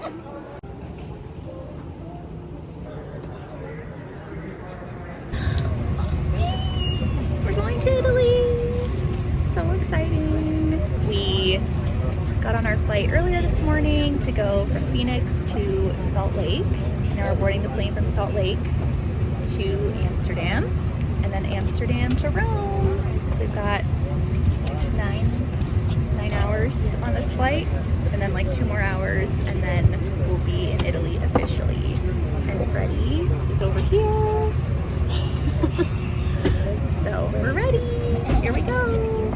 We're going to Italy! So exciting! We got on our flight earlier this morning to go from Phoenix to Salt Lake. Now we're boarding the plane from Salt Lake to Amsterdam, and then Amsterdam to Rome. So we've got nine hours on this flight, and then like 2 more hours, and then we'll be in Italy officially. And Freddy is over here. So we're ready. Here we go.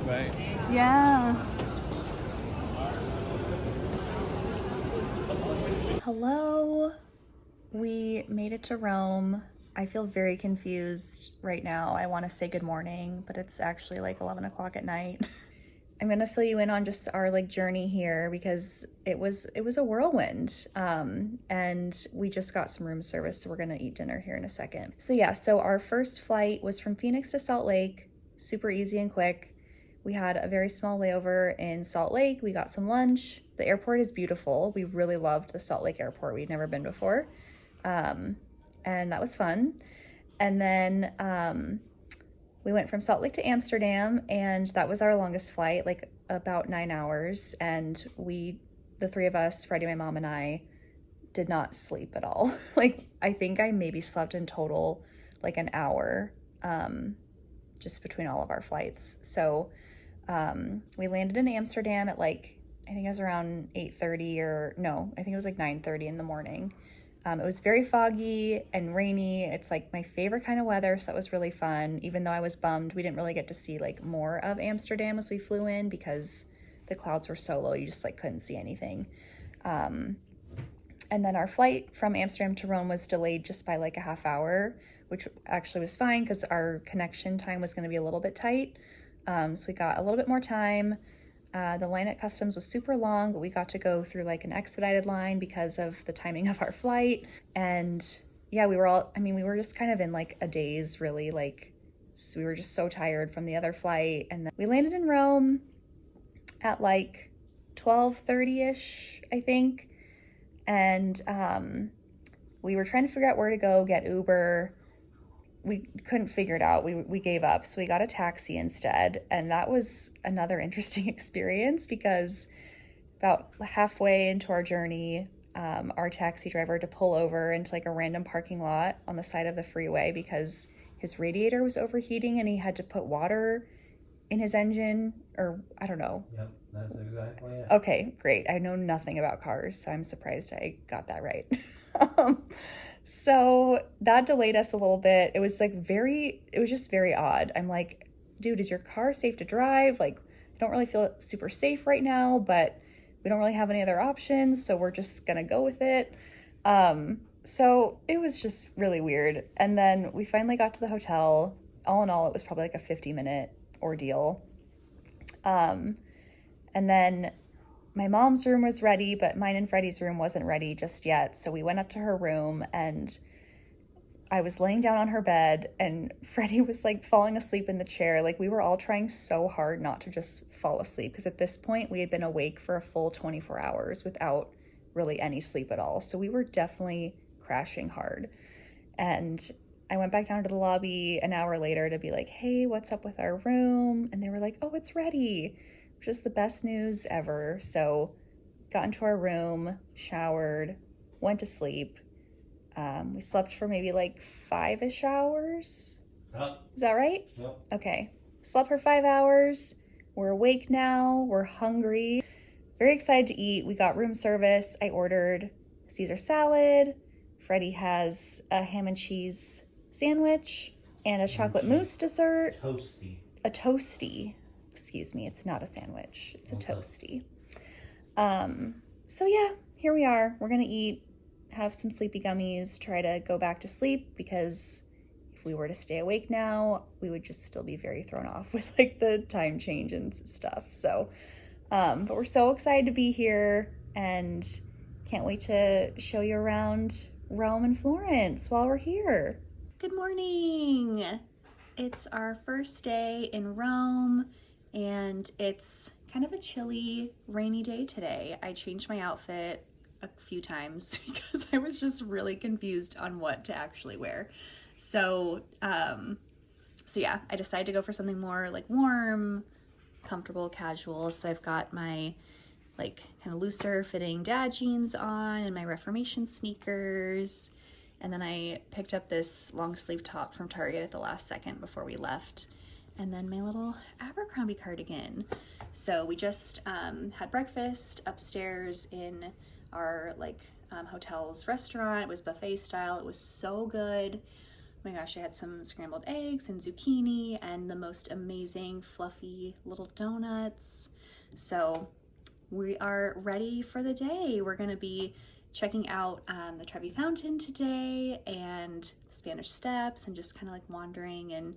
Right. Yeah. Hello. We made it to Rome. I feel very confused right now. I want to say good morning, but it's actually like 11 o'clock at night. I'm gonna fill you in on just our like journey here because it was a whirlwind. And we just got some room service, so we're gonna eat dinner here in a second. So yeah, so our first flight was from Phoenix to Salt Lake, super easy and quick. We had a very small layover in Salt Lake. We got some lunch. The airport is beautiful. We really loved the Salt Lake airport. We'd never been before. And that was fun. And then we went from Salt Lake to Amsterdam, and that was our longest flight, like about 9 hours. And the three of us, Freddie, my mom, and I, did not sleep at all. Like, I think I maybe slept in total like an hour, just between all of our flights. So we landed in Amsterdam at like, I think it was around 8:30 or no, I think it was like 9:30 in the morning. It was very foggy and rainy. It's like my favorite kind of weather, so that was really fun. Even though I was bummed we didn't really get to see like more of Amsterdam as we flew in because the clouds were so low, you just like couldn't see anything. And then our flight from Amsterdam to Rome was delayed just by like a half hour, which actually was fine because our connection time was going to be a little bit tight. So we got a little bit more time. The line at customs was super long, but we got to go through like an expedited line because of the timing of our flight. And yeah, we were just kind of in like a daze, really. Like, so we were just so tired from the other flight. And then we landed in Rome at like 12:30-ish, I think. And we were trying to figure out where to go, get Uber. We couldn't figure it out. We gave up, so we got a taxi instead, and that was another interesting experience because about halfway into our journey, our taxi driver had to pull over into like a random parking lot on the side of the freeway because his radiator was overheating and he had to put water in his engine, or I don't know. Yep, that's exactly it. Okay, great. I know nothing about cars, so I'm surprised I got that right. So that delayed us a little bit. It was just very odd. I'm like, dude, is your car safe to drive? Like, I don't really feel super safe right now, but we don't really have any other options, so we're just gonna go with it. So it was just really weird. And then we finally got to the hotel. All in all, it was probably like a 50-minute ordeal. And then my mom's room was ready, but mine and Freddie's room wasn't ready just yet. So we went up to her room, and I was laying down on her bed, and Freddie was like falling asleep in the chair. Like, we were all trying so hard not to just fall asleep because at this point we had been awake for a full 24 hours without really any sleep at all. So we were definitely crashing hard. And I went back down to the lobby an hour later to be like, hey, what's up with our room? And they were like, oh, it's ready. Which is the best news ever. So got into our room, showered, went to sleep. We slept for maybe like 5-ish hours. Is that right? Yep. Okay. Slept for 5 hours. We're awake now. We're hungry. Very excited to eat. We got room service. I ordered Caesar salad. Freddie has a ham and cheese sandwich and a chocolate mousse dessert. A toasty. Excuse me, it's not a sandwich. It's a toasty. So yeah, here we are. We're gonna eat, have some sleepy gummies, try to go back to sleep because if we were to stay awake now, we would just still be very thrown off with like the time change and stuff. So, but we're so excited to be here and can't wait to show you around Rome and Florence while we're here. Good morning. It's our first day in Rome and it's kind of a chilly, rainy day today. I changed my outfit a few times because I was just really confused on what to actually wear. So yeah, I decided to go for something more like warm, comfortable, casual. So I've got my like kind of looser fitting dad jeans on and my Reformation sneakers. And then I picked up this long sleeve top from Target at the last second before we left. And then my little Abercrombie cardigan. So we just had breakfast upstairs in our hotel's restaurant. It was buffet style. It was so good. Oh my gosh, I had some scrambled eggs and zucchini and the most amazing fluffy little donuts. So we are ready for the day. We're gonna be checking out the Trevi Fountain today and Spanish Steps and just kind of like wandering and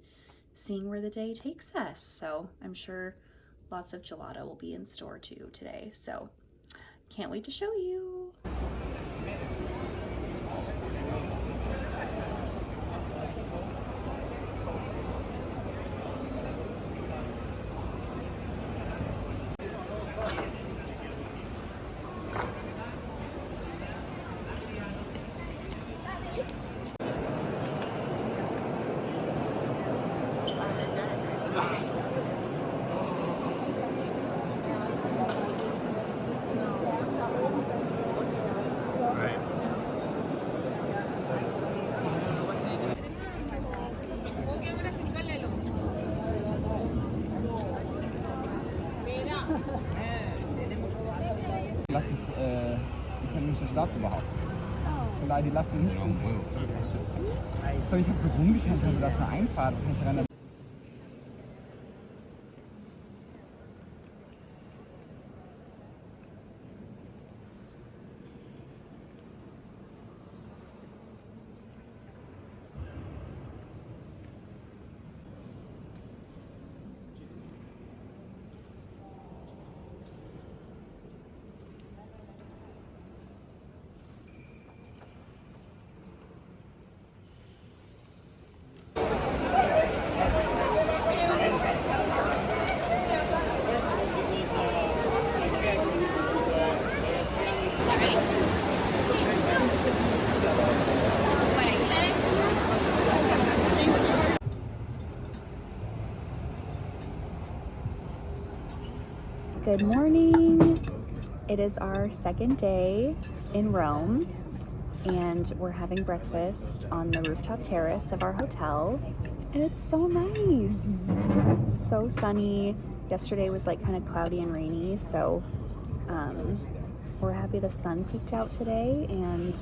seeing where the day takes us. So I'm sure lots of gelato will be in store too today. So can't wait to show you. Das ist italienische Staatsoberhaupt. Vielleicht die lassen nicht. Ich habe so rumgeschaut, also das ist eine Einfahrt. Good morning. It is our second day in Rome and we're having breakfast on the rooftop terrace of our hotel and it's so nice. It's so sunny. Yesterday was like kind of cloudy and rainy, so we're happy the sun peeked out today and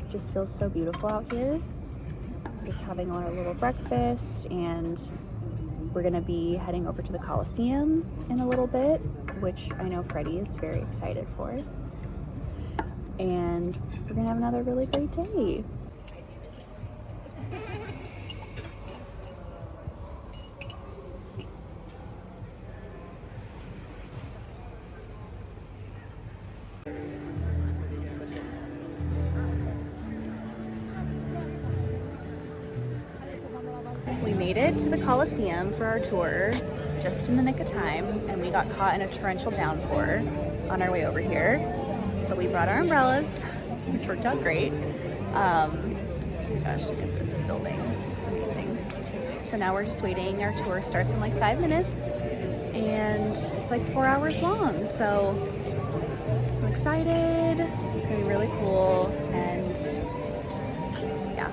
just feels so beautiful out here. We're just having our little breakfast and we're gonna be heading over to the Colosseum in a little bit, which I know Freddy is very excited for. And we're gonna have another really great day. We made it to the Colosseum for our tour just in the nick of time, and we got caught in a torrential downpour on our way over here, but we brought our umbrellas, which worked out great. Gosh, look at this building. It's amazing. So now we're just waiting. Our tour starts in like 5 minutes and it's like 4 hours long. So I'm excited. It's gonna be really cool and yeah.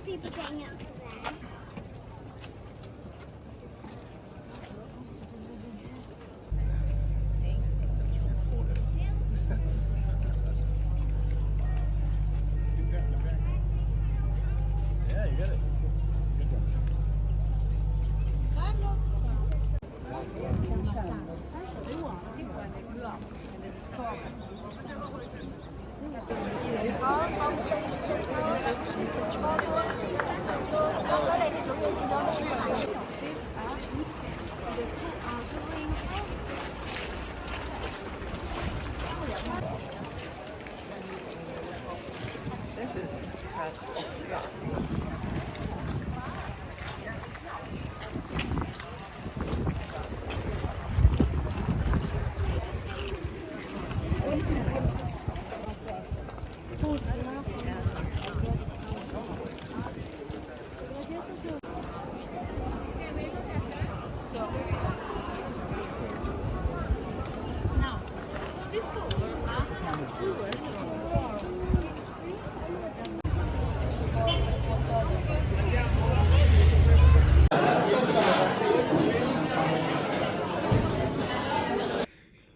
People getting up to there. This is impressive.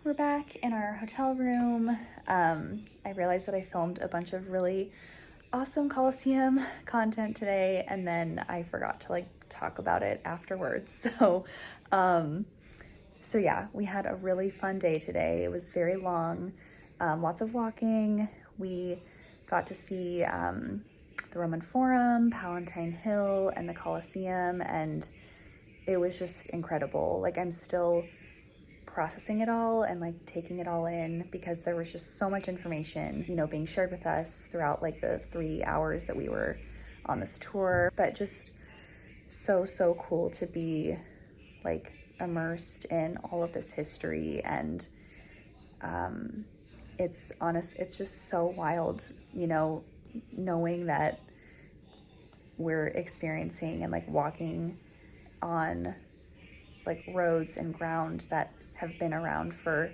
We're back in our hotel room. I realized that I filmed a bunch of really awesome Colosseum content today, and then I forgot to like talk about it afterwards. So yeah, we had a really fun day today. It was very long, lots of walking. We got to see the Roman Forum, Palantine Hill, and the Colosseum, and it was just incredible. Like, I'm still processing it all and like taking it all in because there was just so much information, you know, being shared with us throughout like the 3 hours that we were on this tour. But just so cool to be like immersed in all of this history, and it's just so wild, you know, knowing that we're experiencing and like walking on like roads and ground that have been around for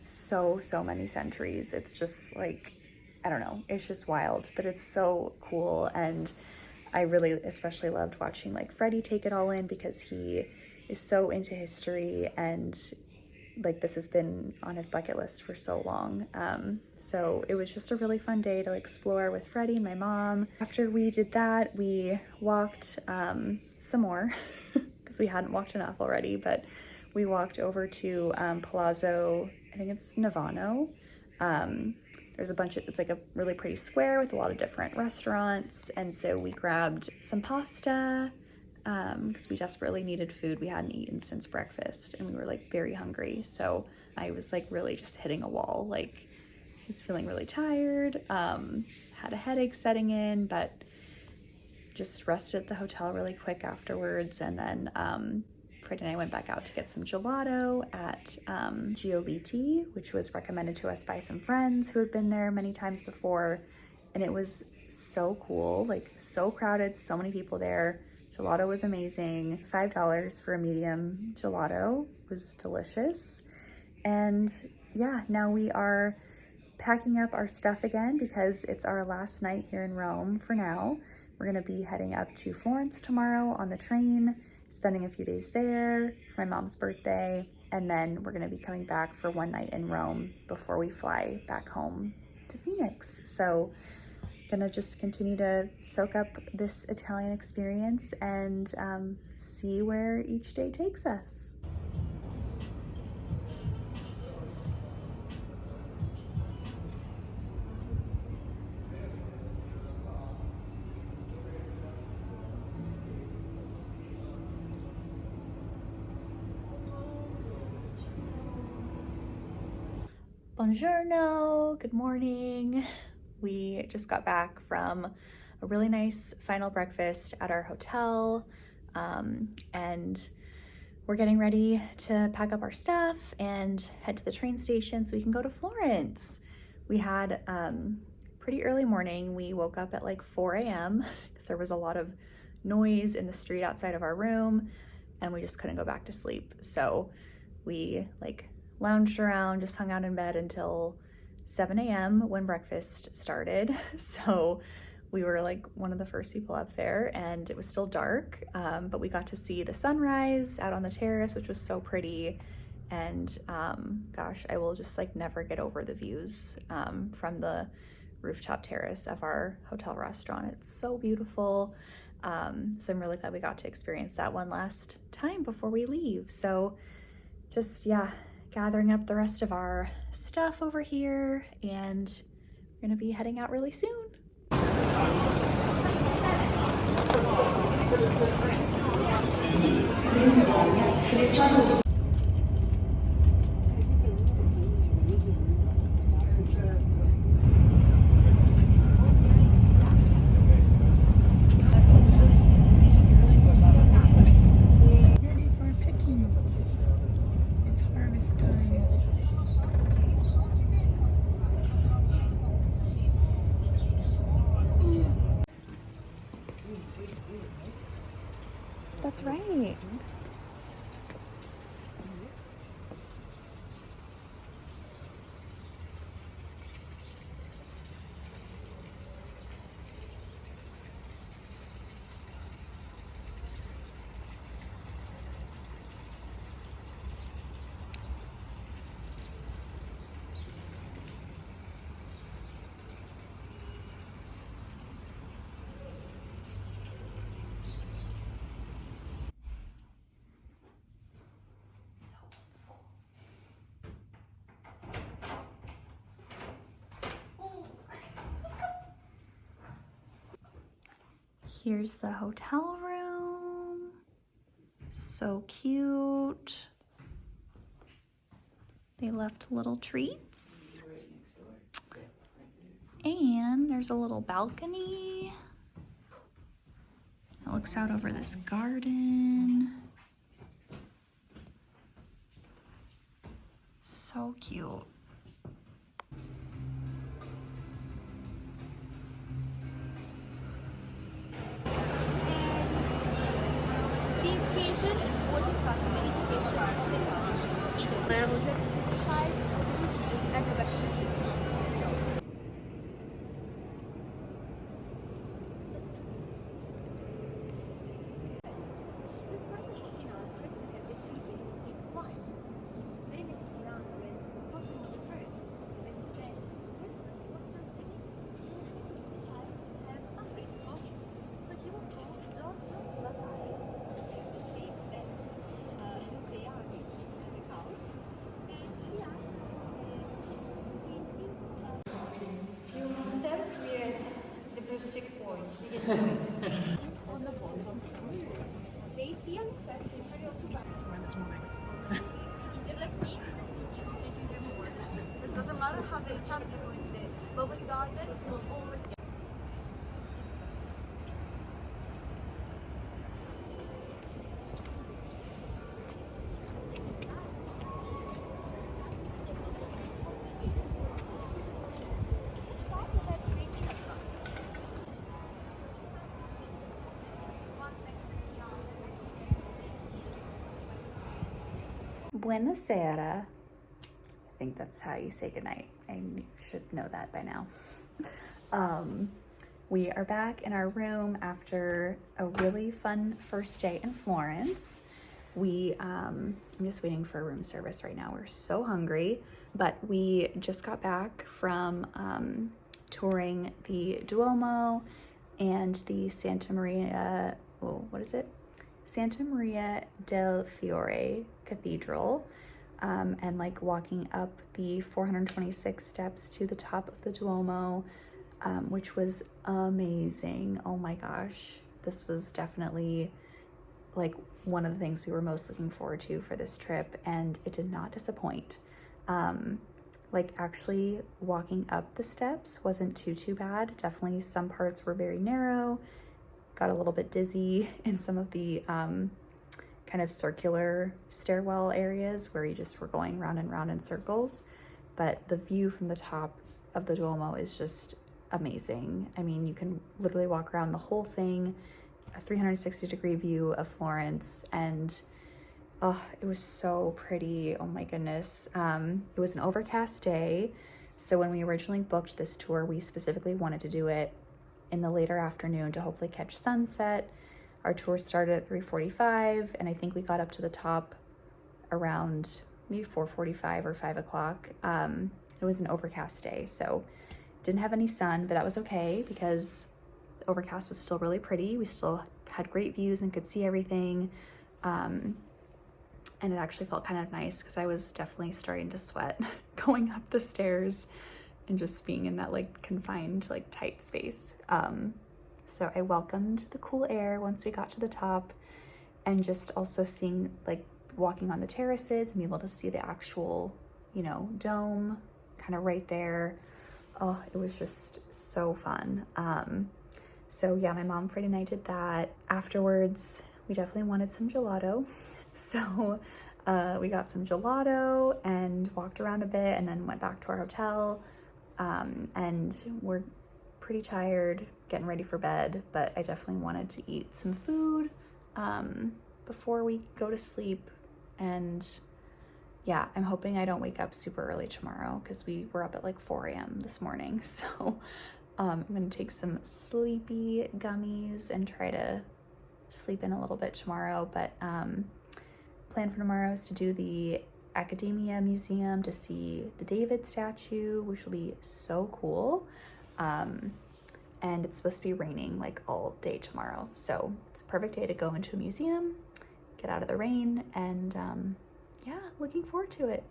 so many centuries. It's just like, I don't know, it's just wild, but it's so cool. And I really especially loved watching like Freddy take it all in because he is so into history, and like this has been on his bucket list for so long. So it was just a really fun day to explore with Freddy and my mom. After we did that, we walked some more because we hadn't walked enough already, but we walked over to Palazzo, I think it's Navano. There's a bunch of, it's like a really pretty square with a lot of different restaurants. And so we grabbed some pasta because we desperately needed food. We hadn't eaten since breakfast and we were like very hungry. So I was like really just hitting a wall. Like, I was feeling really tired, had a headache setting in, but just rested at the hotel really quick afterwards. And then Freddy and I went back out to get some gelato at Giolitti, which was recommended to us by some friends who had been there many times before. And it was so cool, like so crowded, so many people there. Gelato was amazing. $5 for a medium gelato was delicious. And yeah, now we are packing up our stuff again because it's our last night here in Rome for now. We're gonna be heading up to Florence tomorrow on the train, spending a few days there for my mom's birthday, and then we're gonna be coming back for one night in Rome before we fly back home to Phoenix. So gonna just continue to soak up this Italian experience and see where each day takes us. Buongiorno, good morning. We just got back from a really nice final breakfast at our hotel, and we're getting ready to pack up our stuff and head to the train station so we can go to Florence. We had pretty early morning. We woke up at like 4 a.m. because there was a lot of noise in the street outside of our room and we just couldn't go back to sleep. So we like lounged around, just hung out in bed until 7 a.m. when breakfast started. So we were like one of the first people up there and it was still dark, but we got to see the sunrise out on the terrace, which was so pretty. And gosh, I will just like never get over the views from the rooftop terrace of our hotel restaurant. It's so beautiful. So I'm really glad we got to experience that one last time before we leave. So just, yeah, gathering up the rest of our stuff over here, and we're gonna be heading out really soon. That's right. Here's the hotel room. So cute. They left little treats. And there's a little balcony. It looks out over this garden. So cute. The occasion was in fact a meditation of the Egypt, where was a child of the sea and the Vatican City. Checkpoint. We get on the bottom. They feel steps in to back. If you're like me, you will take even more. It doesn't matter how many times you go into the bubble gardens, you will always get. Buonasera. I think that's how you say goodnight. I should know that by now. We are back in our room after a really fun first day in Florence. I'm just waiting for room service right now. We're so hungry, but we just got back from touring the Duomo and the Santa Maria del Fiore Cathedral, and like walking up the 426 steps to the top of the Duomo, which was amazing. Oh my gosh, this was definitely like one of the things we were most looking forward to for this trip, and it did not disappoint. Like actually walking up the steps wasn't too bad. Definitely some parts were very narrow, got a little bit dizzy in some of the kind of circular stairwell areas where you just were going round and round in circles. But the view from the top of the Duomo is just amazing. I mean, you can literally walk around the whole thing, a 360-degree view of Florence, and oh, it was so pretty. Oh my goodness. It was an overcast day, so when we originally booked this tour, we specifically wanted to do it in the later afternoon to hopefully catch sunset. Our tour started at 3:45, and I think we got up to the top around maybe 4:45 or 5 o'clock. It was an overcast day, so didn't have any sun, but that was okay because the overcast was still really pretty. We still had great views and could see everything. and it actually felt kind of nice because I was definitely starting to sweat going up the stairs and just being in that like confined, like tight space. So I welcomed the cool air once we got to the top, and just also seeing, like, walking on the terraces and being able to see the actual, you know, dome kind of right there. Oh, it was just so fun. So yeah, my mom, Freddy, and I did that. Afterwards, we definitely wanted some gelato. So we got some gelato and walked around a bit and then went back to our hotel. And we're pretty tired, getting ready for bed, but I definitely wanted to eat some food before we go to sleep. And yeah, I'm hoping I don't wake up super early tomorrow because we were up at like 4 a.m. this morning. So I'm gonna take some sleepy gummies and try to sleep in a little bit tomorrow. But plan for tomorrow is to do the Academia Museum to see the David statue, which will be so cool. And it's supposed to be raining like all day tomorrow. So it's a perfect day to go into a museum, get out of the rain, and yeah, looking forward to it.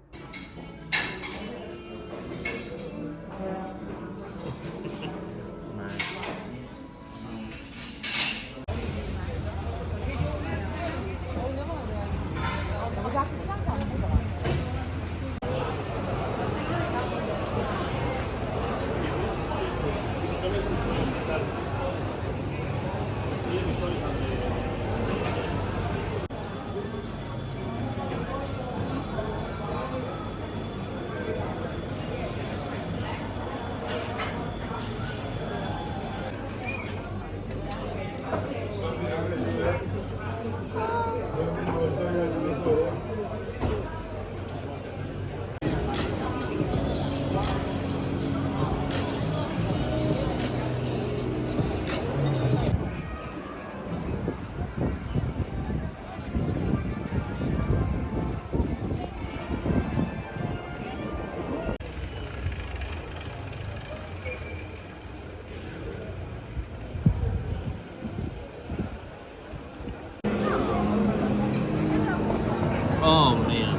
Oh man.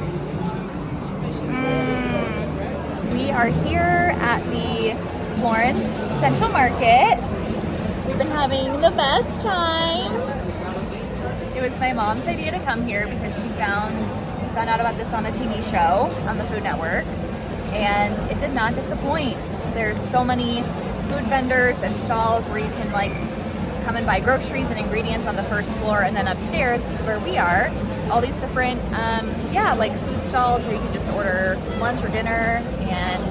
We are here at the Florence Central Market. We've been having the best time. It was my mom's idea to come here because she found out about this on a TV show on the Food Network, and it did not disappoint. There's so many food vendors and stalls where you can like come and buy groceries and ingredients on the first floor, and then upstairs, which is where we are, all these different like food stalls where you can just order lunch or dinner. And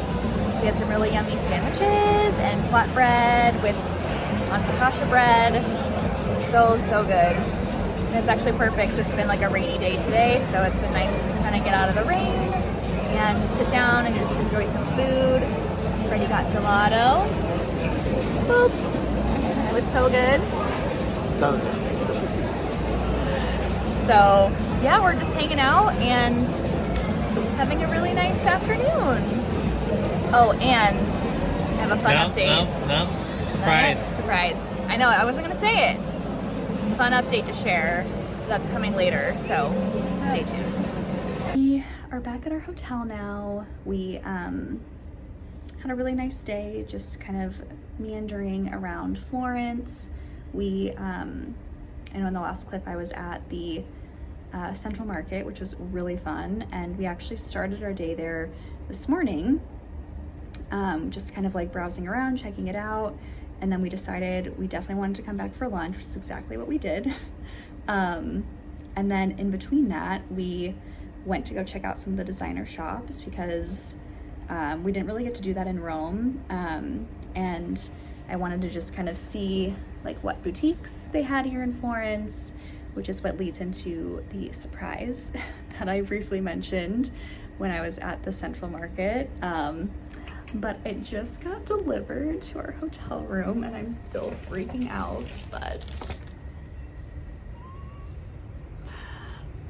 we had some really yummy sandwiches and flatbread on focaccia bread. So good. And it's actually perfect. It's been like a rainy day today, so it's been nice to just kind of get out of the rain and sit down and just enjoy some food. Freddy got gelato. Boop. It was so good. So good. So yeah, we're just hanging out and having a really nice afternoon. Oh, and I have a fun update. No. Surprise. Surprise. I know, I wasn't gonna say it. Fun update to share. That's coming later, so stay tuned. We are back at our hotel now. We had a really nice day, just kind of meandering around Florence. I know in the last clip I was at the Central Market, which was really fun, and we actually started our day there this morning, just kind of like browsing around, checking it out, and then we decided we definitely wanted to come back for lunch, which is exactly what we did. And then in between that, we went to go check out some of the designer shops because we didn't really get to do that in Rome, and I wanted to just kind of see like what boutiques they had here in Florence, which is what leads into the surprise that I briefly mentioned when I was at the Central Market. But it just got delivered to our hotel room and I'm still freaking out, but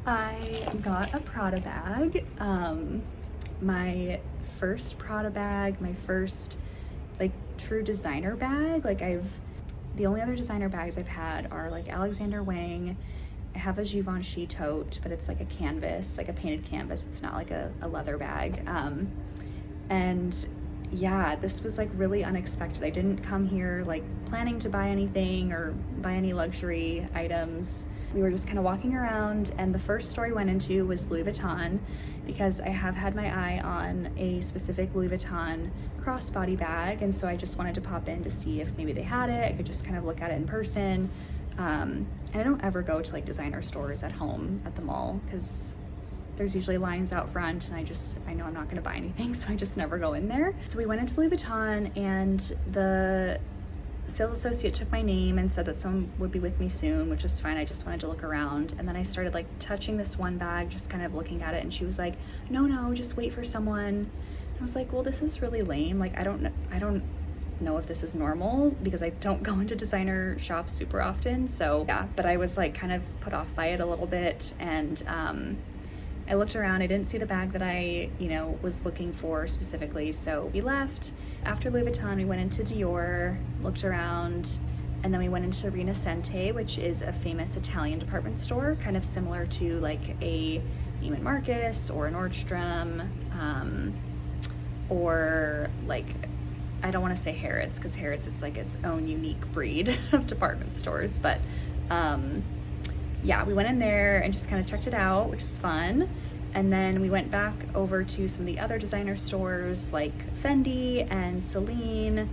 I got a Prada bag. My first Prada bag, my first like true designer bag. Like the only other designer bags I've had are like Alexander Wang. I have a Givenchy tote, but it's like a canvas, like a painted canvas. It's not like a leather bag. And yeah, this was like really unexpected. I didn't come here like planning to buy anything or buy any luxury items. We were just kind of walking around, and the first store we went into was Louis Vuitton, because I have had my eye on a specific Louis Vuitton crossbody bag, and so I just wanted to pop in to see if maybe they had it. I could just kind of look at it in person. And I don't ever go to like designer stores at home at the mall, because there's usually lines out front, and I know I'm not gonna buy anything, so I just never go in there. So we went into Louis Vuitton, and the sales associate took my name and said that someone would be with me soon, which is fine. I just wanted to look around. And then I started like touching this one bag, just kind of looking at it, and she was like, no, just wait for someone. I was like, well, this is really lame. Like, I don't know if this is normal, because I don't go into designer shops super often. So yeah, but I was like kind of put off by it a little bit. And I looked around, I didn't see the bag that I, was looking for specifically. So we left. After Louis Vuitton, we went into Dior, looked around, and then we went into Rinascente, which is a famous Italian department store, kind of similar to like a Neiman Marcus or a Nordstrom, or like, I don't want to say Harrods, because Harrods, it's like its own unique breed of department stores. But yeah, we went in there and just kind of checked it out, which was fun. And then we went back over to some of the other designer stores like Fendi and Celine,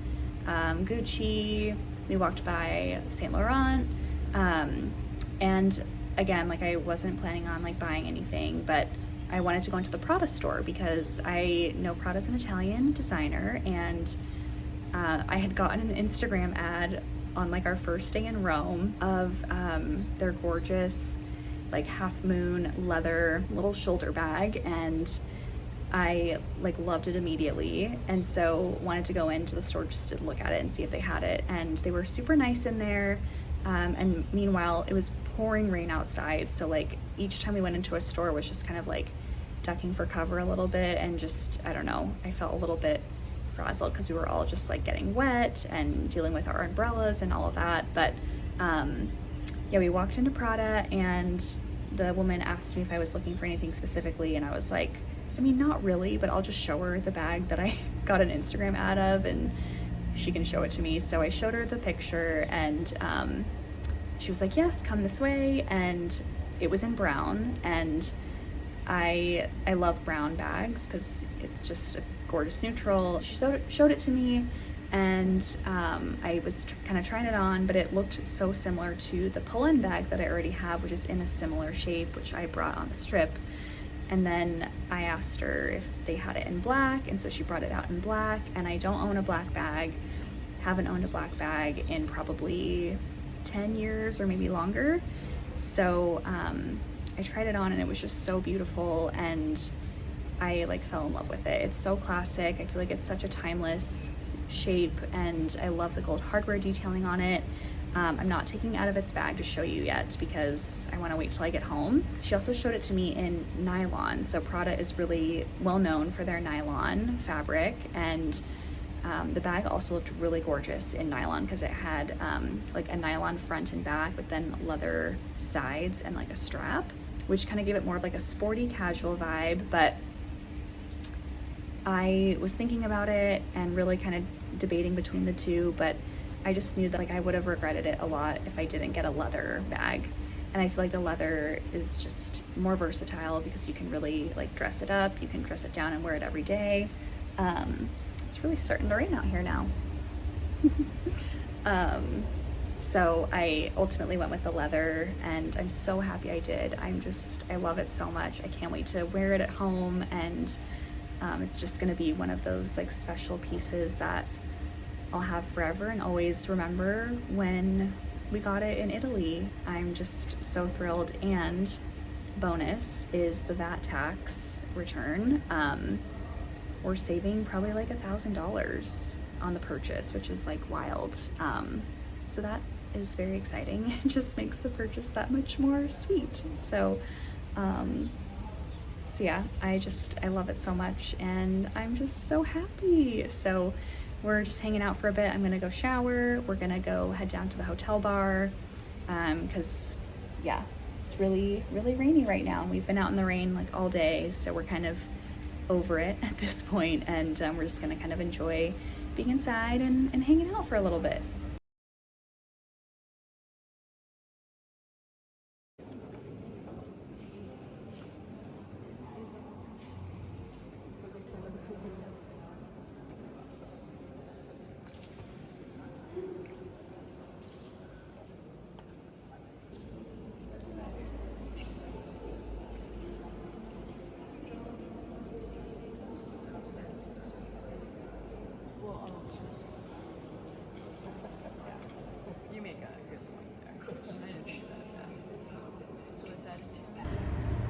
Gucci. We walked by Saint Laurent. And again, like, I wasn't planning on like buying anything, but I wanted to go into the Prada store because I know Prada's an Italian designer, and I had gotten an Instagram ad on like our first day in Rome of their gorgeous like half moon leather little shoulder bag, and I like loved it immediately, and so wanted to go into the store just to look at it and see if they had it. And they were super nice in there, and meanwhile it was pouring rain outside, so like each time we went into a store was just kind of like ducking for cover a little bit, and just, I don't know, I felt a little bit frazzled because we were all just like getting wet and dealing with our umbrellas and all of that. But yeah, we walked into Prada, and the woman asked me if I was looking for anything specifically, and I was like, I mean, not really, but I'll just show her the bag that I got an Instagram ad of, and she can show it to me. So I showed her the picture, and she was like, yes, come this way. And it was in brown, and I love brown bags because it's just a gorgeous neutral. She showed it to me, and I was kind of trying it on, but it looked so similar to the pull-in bag that I already have, which is in a similar shape, which I brought on the strip. And then I asked her if they had it in black, and so she brought it out in black. And I don't own a black bag, haven't owned a black bag in probably 10 years or maybe longer. So I tried it on, and it was just so beautiful, and I like fell in love with it. It's so classic. I feel like it's such a timeless shape, and I love the gold hardware detailing on it. I'm not taking it out of its bag to show you yet because I want to wait till I get home. She also showed it to me in nylon. So Prada is really well known for their nylon fabric, and the bag also looked really gorgeous in nylon because it had like a nylon front and back, but then leather sides and like a strap, which kind of gave it more of like a sporty casual vibe. But I was thinking about it and really kind of debating between the two, but I just knew that like I would have regretted it a lot if I didn't get a leather bag. And I feel like the leather is just more versatile because you can really like dress it up, you can dress it down and wear it every day. It's really starting to rain out here now. So I ultimately went with the leather, and I'm so happy I did. I love it so much. I can't wait to wear it at home, and it's just gonna be one of those like special pieces that I'll have forever and always remember when we got it in Italy. I'm just so thrilled. And bonus is the VAT tax return. We're saving probably like $1,000 on the purchase, which is like wild. So that is very exciting. It just makes the purchase that much more sweet. So yeah, I love it so much, and I'm just so happy. So we're just hanging out for a bit. I'm gonna go shower. We're gonna go head down to the hotel bar, because yeah, it's really, really rainy right now. And we've been out in the rain like all day, so we're kind of over it at this point, and we're just gonna kind of enjoy being inside and hanging out for a little bit.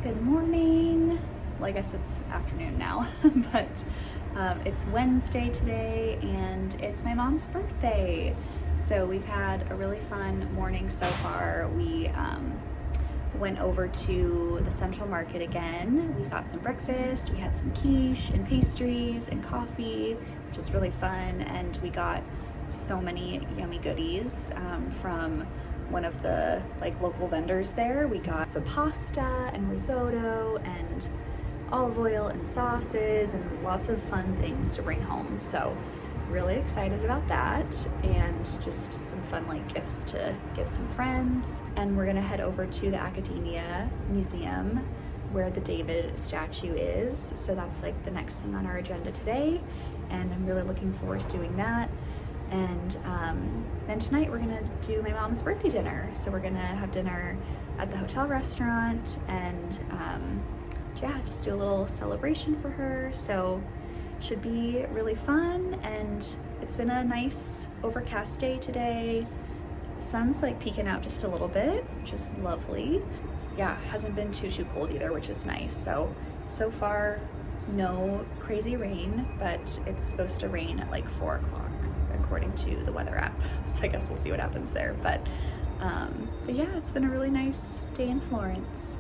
Good morning. Well, I guess it's afternoon now, but it's Wednesday today and it's my mom's birthday. So we've had a really fun morning so far. We went over to the Central Market again. We got some breakfast, we had some quiche and pastries and coffee, which was really fun. And we got so many yummy goodies from one of the like local vendors there. We got some pasta and risotto and olive oil and sauces and lots of fun things to bring home. So really excited about that, and just some fun like gifts to give some friends. And we're gonna head over to the Academia Museum where the David statue is. So that's like the next thing on our agenda today, and I'm really looking forward to doing that. And then tonight we're gonna do my mom's birthday dinner. So we're gonna have dinner at the hotel restaurant, and yeah, just do a little celebration for her. So should be really fun. And it's been a nice overcast day today. The sun's like peeking out just a little bit, which is lovely. Yeah, hasn't been too cold either, which is nice. So far, no crazy rain, but it's supposed to rain at like 4 o'clock according to the weather app. So I guess we'll see what happens there. But yeah, it's been a really nice day in Florence.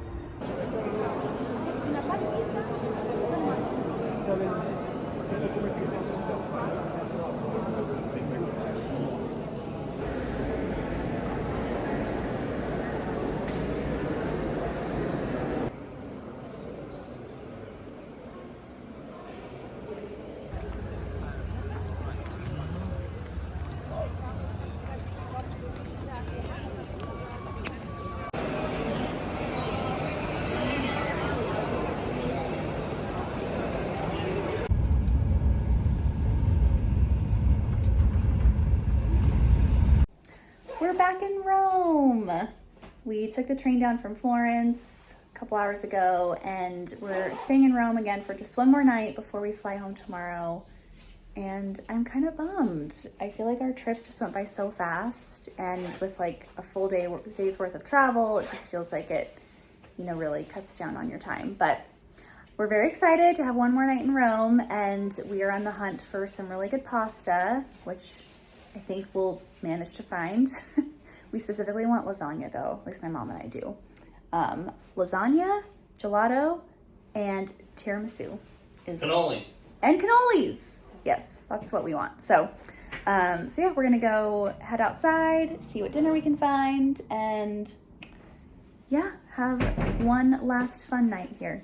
We're back in Rome. We took the train down from Florence a couple hours ago, and we're staying in Rome again for just one more night before we fly home tomorrow. And I'm kind of bummed. I feel like our trip just went by so fast, and with like a full day's worth of travel, it just feels like it, you know, really cuts down on your time. But we're very excited to have one more night in Rome, and we are on the hunt for some really good pasta, which I think we'll manage to find. We specifically want lasagna though, at least my mom and I do. Lasagna, gelato, and tiramisu. Cannolis. And cannolis. Yes, that's what we want. So yeah, we're gonna go head outside, see what dinner we can find, and yeah, have one last fun night here.